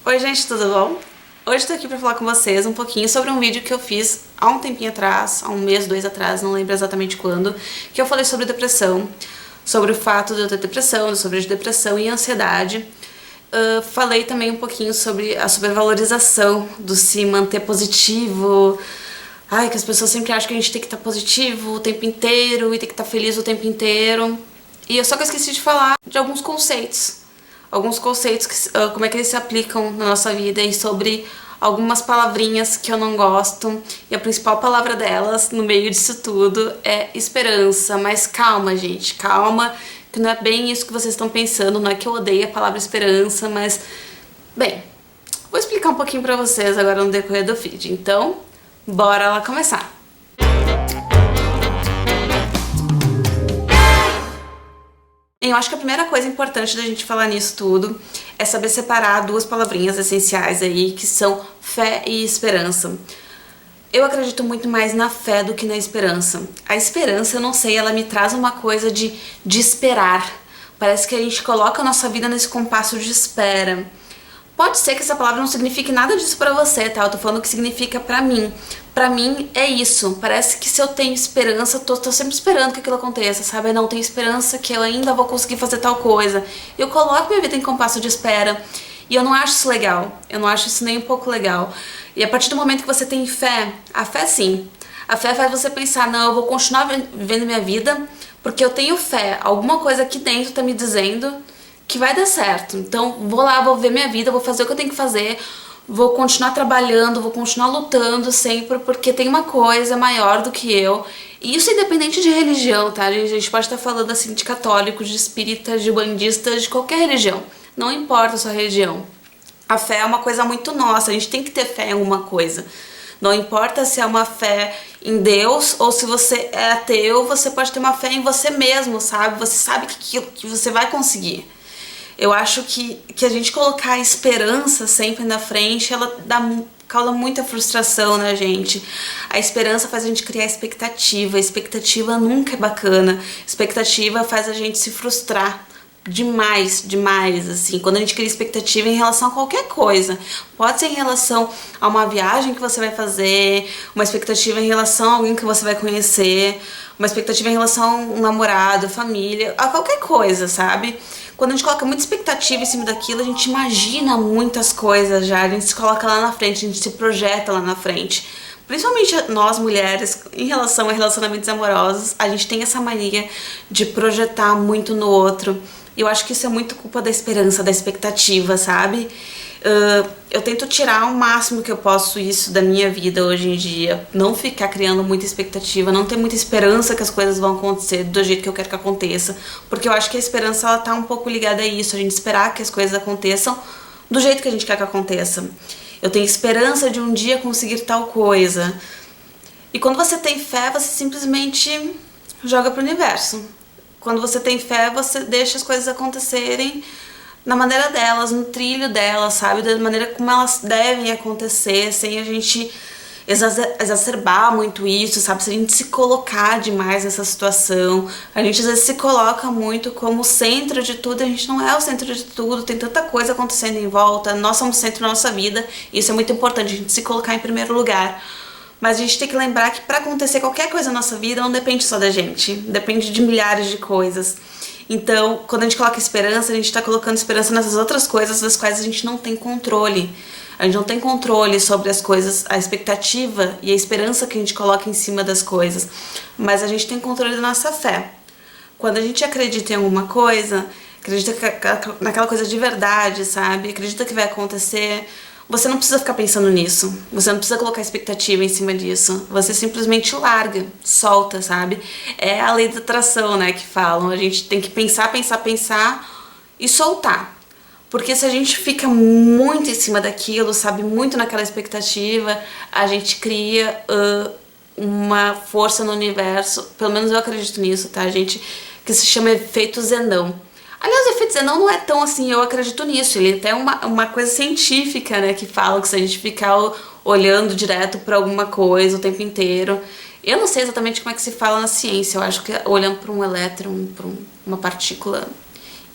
Oi gente, tudo bom? Hoje tô aqui pra falar com vocês um pouquinho sobre um vídeo que eu fiz há um tempinho atrás, há um mês, dois atrás, não lembro exatamente quando, que eu falei sobre depressão, sobre o fato de eu ter depressão, sobre depressão e ansiedade. Falei também um pouquinho sobre a sobrevalorização do se manter positivo. Ai, que as pessoas sempre acham que a gente tem que estar positivo o tempo inteiro e tem que estar feliz o tempo inteiro. E eu só que esqueci de falar de alguns conceitos. Como é que eles se aplicam na nossa vida e sobre algumas palavrinhas que eu não gosto. E a principal palavra delas, no meio disso tudo, é esperança. Mas calma, gente, calma, que não é bem isso que vocês estão pensando, não é que eu odeio a palavra esperança, mas... Bem, vou explicar um pouquinho pra vocês agora no decorrer do vídeo, então bora lá começar! Eu acho que a primeira coisa importante da gente falar nisso tudo é saber separar duas palavrinhas essenciais aí, que são fé e esperança. Eu acredito muito mais na fé do que na esperança. A esperança, eu não sei, ela me traz uma coisa de esperar. Parece que a gente coloca a nossa vida nesse compasso de espera. Pode ser que essa palavra não signifique nada disso pra você, tá? Eu tô falando o que significa pra mim. Pra mim é isso. Parece que se eu tenho esperança, tô sempre esperando que aquilo aconteça, sabe? Eu não tenho esperança que eu ainda vou conseguir fazer tal coisa. Eu coloco minha vida em compasso de espera. E eu não acho isso legal. Eu não acho isso nem um pouco legal. E a partir do momento que você tem fé, a fé sim. A fé faz você pensar, não, eu vou continuar vivendo minha vida porque eu tenho fé. Alguma coisa aqui dentro tá me dizendo que vai dar certo. Então vou lá, vou ver minha vida, vou fazer o que eu tenho que fazer, vou continuar trabalhando, vou continuar lutando sempre, porque tem uma coisa maior do que eu. E isso independente de religião, tá? A gente pode estar falando assim de católicos, de espíritas, de bandistas, de qualquer religião. Não importa a sua religião. A fé é uma coisa muito nossa, a gente tem que ter fé em alguma coisa. Não importa se é uma fé em Deus ou se você é ateu, você pode ter uma fé em você mesmo, sabe? Você sabe que você vai conseguir. Eu acho que a gente colocar a esperança sempre na frente, ela causa muita frustração na gente. A esperança faz a gente criar expectativa. A expectativa nunca é bacana. Expectativa faz a gente se frustrar demais, demais, assim. Quando a gente cria expectativa em relação a qualquer coisa. Pode ser em relação a uma viagem que você vai fazer, uma expectativa em relação a alguém que você vai conhecer, uma expectativa em relação a um namorado, família, a qualquer coisa, sabe? Quando a gente coloca muita expectativa em cima daquilo, a gente imagina muitas coisas já, a gente se coloca lá na frente, a gente se projeta lá na frente. Principalmente nós mulheres, em relação a relacionamentos amorosos, a gente tem essa mania de projetar muito no outro. Eu acho que isso é muito culpa da esperança, da expectativa, sabe? Eu tento tirar o máximo que eu posso isso da minha vida hoje em dia. Não ficar criando muita expectativa, não ter muita esperança que as coisas vão acontecer do jeito que eu quero que aconteça. Porque eu acho que a esperança, ela tá um pouco ligada a isso, a gente esperar que as coisas aconteçam do jeito que a gente quer que aconteça. Eu tenho esperança de um dia conseguir tal coisa. E quando você tem fé, você simplesmente joga pro universo. Quando você tem fé, você deixa as coisas acontecerem na maneira delas, no trilho delas, sabe? Da maneira como elas devem acontecer, sem a gente exacerbar muito isso, sabe? Se a gente se colocar demais nessa situação, a gente às vezes se coloca muito como centro de tudo, a gente não é o centro de tudo, tem tanta coisa acontecendo em volta, nós somos o centro da nossa vida, e isso é muito importante, a gente se colocar em primeiro lugar. Mas a gente tem que lembrar que para acontecer qualquer coisa na nossa vida não depende só da gente, depende de milhares de coisas. Então, quando a gente coloca esperança, a gente está colocando esperança nessas outras coisas das quais a gente não tem controle. A gente não tem controle sobre as coisas, a expectativa e a esperança que a gente coloca em cima das coisas. Mas a gente tem controle da nossa fé. Quando a gente acredita em alguma coisa, acredita naquela coisa de verdade, sabe? Acredita que vai acontecer, você não precisa ficar pensando nisso. Você não precisa colocar expectativa em cima disso. Você simplesmente larga, solta, sabe? É a lei da atração, né, que falam. A gente tem que pensar, pensar, pensar e soltar. Porque se a gente fica muito em cima daquilo, sabe, muito naquela expectativa, a gente cria uma força no universo, pelo menos eu acredito nisso, tá, gente, que se chama efeito Zenão. Aliás, o efeito Zenão não é tão assim, eu acredito nisso, ele tem uma coisa científica, né, que fala que se a gente ficar olhando direto para alguma coisa o tempo inteiro, eu não sei exatamente como é que se fala na ciência, eu acho que é olhando para um elétron, para uma partícula,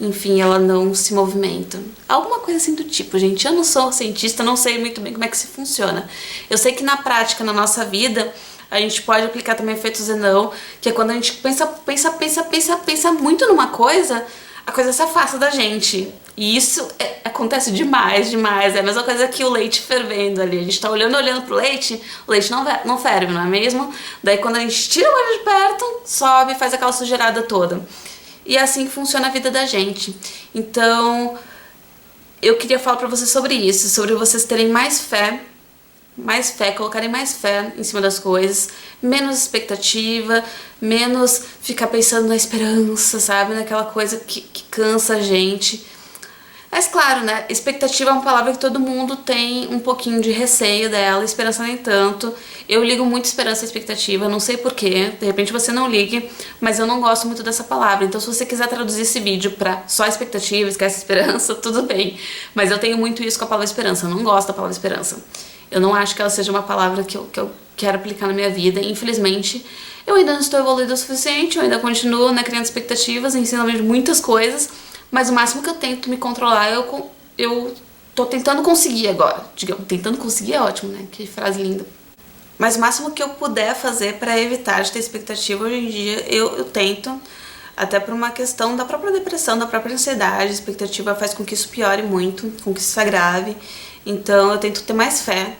enfim, ela não se movimenta. Alguma coisa assim do tipo, gente. Eu não sou cientista, não sei muito bem como é que se funciona. Eu sei que na prática, na nossa vida, a gente pode aplicar também o efeito Zenão, que é quando a gente pensa muito numa coisa, a coisa se afasta da gente. E isso acontece demais. É a mesma coisa que o leite fervendo ali. A gente tá olhando pro leite, o leite não ferve, não é mesmo? Daí quando a gente tira o olho de perto, sobe e faz aquela sujeirada toda. E é assim que funciona a vida da gente. Então, eu queria falar pra vocês sobre isso, sobre vocês terem mais fé, colocarem mais fé em cima das coisas, menos expectativa, menos ficar pensando na esperança, sabe? Naquela coisa que cansa a gente. Mas claro, né? Expectativa é uma palavra que todo mundo tem um pouquinho de receio dela, esperança nem tanto. Eu ligo muito esperança e expectativa, não sei porquê, de repente você não ligue, mas eu não gosto muito dessa palavra. Então se você quiser traduzir esse vídeo pra só expectativa, esquece esperança, tudo bem. Mas eu tenho muito isso com a palavra esperança, eu não gosto da palavra esperança. Eu não acho que ela seja uma palavra que eu quero aplicar na minha vida. Infelizmente, eu ainda não estou evoluída o suficiente, eu ainda continuo, né, criando expectativas, ensinando muitas coisas, mas o máximo que eu tento me controlar, eu tô tentando conseguir agora. Digamos, tentando conseguir é ótimo, né? Que frase linda. Mas o máximo que eu puder fazer pra evitar de ter expectativa hoje em dia, eu tento. Até por uma questão da própria depressão, da própria ansiedade. A expectativa faz com que isso piore muito, com que isso se agrave. Então eu tento ter mais fé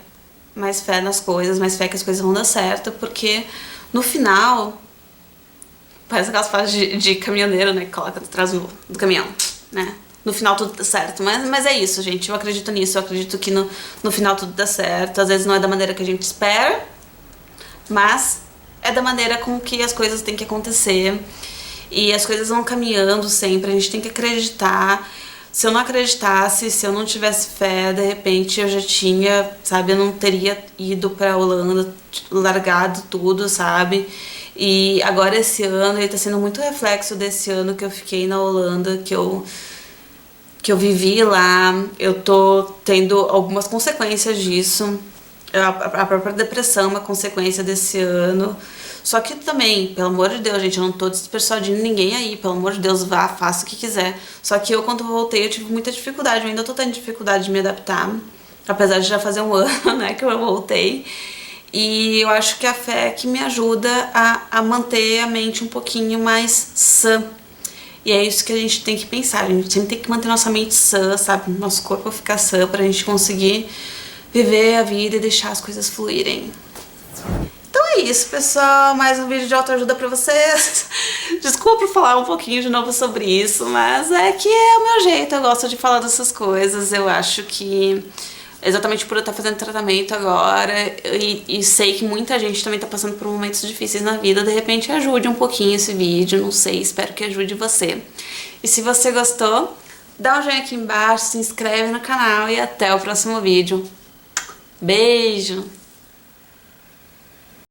nas coisas, mais fé que as coisas vão dar certo, porque no final, parece aquelas frases de caminhoneiro, né, que coloca atrás do caminhão, né? No final tudo dá certo, mas é isso, gente, eu acredito nisso, eu acredito que no final tudo dá certo. Às vezes não é da maneira que a gente espera, mas é da maneira com que as coisas têm que acontecer, e as coisas vão caminhando sempre, a gente tem que acreditar. Se eu não acreditasse, se eu não tivesse fé, de repente eu já tinha, sabe, eu não teria ido pra Holanda, largado tudo, sabe? E agora esse ano, ele tá sendo muito reflexo desse ano que eu fiquei na Holanda, que eu vivi lá. Eu tô tendo algumas consequências disso. A própria depressão é uma consequência desse ano. Só que também, pelo amor de Deus, gente, eu não tô despersuadindo ninguém aí, pelo amor de Deus, vá, faça o que quiser. Só que eu, quando voltei, eu tive muita dificuldade, eu ainda tô tendo dificuldade de me adaptar, apesar de já fazer um ano, né, que eu voltei. E eu acho que a fé é que me ajuda a manter a mente um pouquinho mais sã. E é isso que a gente tem que pensar, a gente sempre tem que manter nossa mente sã, sabe, nosso corpo ficar sã, pra gente conseguir viver a vida e deixar as coisas fluírem. É isso, pessoal, mais um vídeo de autoajuda pra vocês. Desculpa por falar um pouquinho de novo sobre isso, mas é que é o meu jeito, eu gosto de falar dessas coisas. Eu acho que, exatamente por eu estar fazendo tratamento agora, e sei que muita gente também tá passando por momentos difíceis na vida, de repente ajude um pouquinho esse vídeo, não sei, espero que ajude você. E se você gostou, dá um joinha aqui embaixo, se inscreve no canal e até o próximo vídeo. Beijo!